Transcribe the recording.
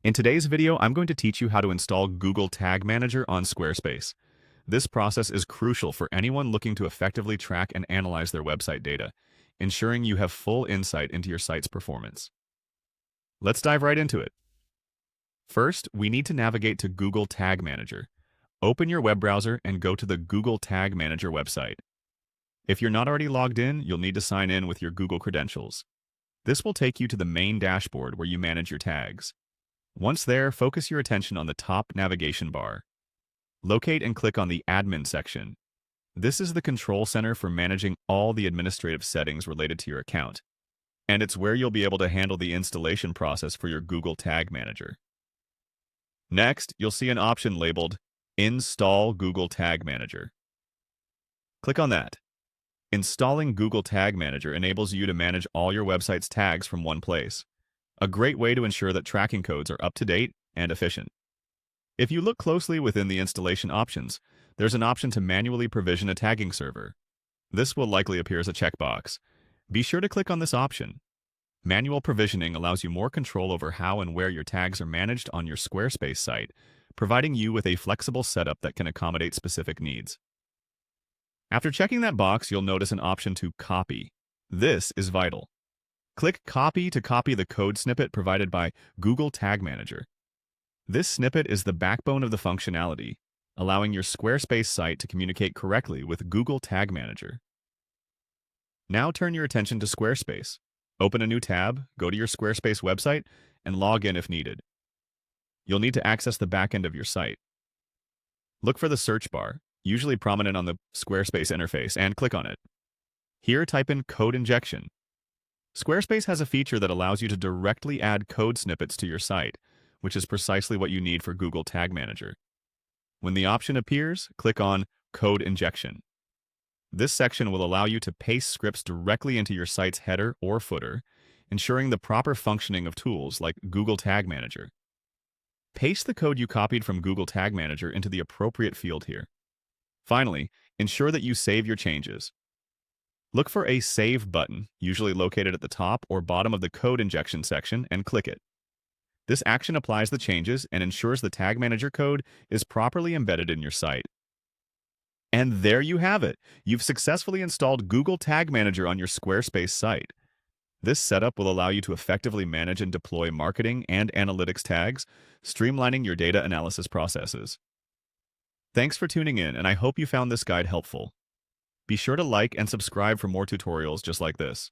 In today's video, I'm going to teach you how to install Google Tag Manager on Squarespace. This process is crucial for anyone looking to effectively track and analyze their website data, ensuring you have full insight into your site's performance. Let's dive right into it. First, we need to navigate to Google Tag Manager. Open your web browser and go to the Google Tag Manager website. If you're not already logged in, you'll need to sign in with your Google credentials. This will take you to the main dashboard where you manage your tags. Once there, focus your attention on the top navigation bar. Locate and click on the Admin section. This is the control center for managing all the administrative settings related to your account, and it's where you'll be able to handle the installation process for your Google Tag Manager. Next, you'll see an option labeled Install Google Tag Manager. Click on that. Installing Google Tag Manager enables you to manage all your website's tags from one place, a great way to ensure that tracking codes are up to date and efficient. If you look closely within the installation options, there's an option to manually provision a tagging server. This will likely appear as a checkbox. Be sure to click on this option. Manual provisioning allows you more control over how and where your tags are managed on your Squarespace site, providing you with a flexible setup that can accommodate specific needs. After checking that box, you'll notice an option to copy. This is vital. Click Copy to copy the code snippet provided by Google Tag Manager. This snippet is the backbone of the functionality, allowing your Squarespace site to communicate correctly with Google Tag Manager. Now turn your attention to Squarespace. Open a new tab, go to your Squarespace website, and log in if needed. You'll need to access the backend of your site. Look for the search bar, usually prominent on the Squarespace interface, and click on it. Here, type in code injection. Squarespace has a feature that allows you to directly add code snippets to your site, which is precisely what you need for Google Tag Manager. When the option appears, click on Code Injection. This section will allow you to paste scripts directly into your site's header or footer, ensuring the proper functioning of tools like Google Tag Manager. Paste the code you copied from Google Tag Manager into the appropriate field here. Finally, ensure that you save your changes. Look for a Save button, usually located at the top or bottom of the code injection section, and click it. This action applies the changes and ensures the Tag Manager code is properly embedded in your site. And there you have it! You've successfully installed Google Tag Manager on your Squarespace site. This setup will allow you to effectively manage and deploy marketing and analytics tags, streamlining your data analysis processes. Thanks for tuning in, and I hope you found this guide helpful. Be sure to like and subscribe for more tutorials just like this.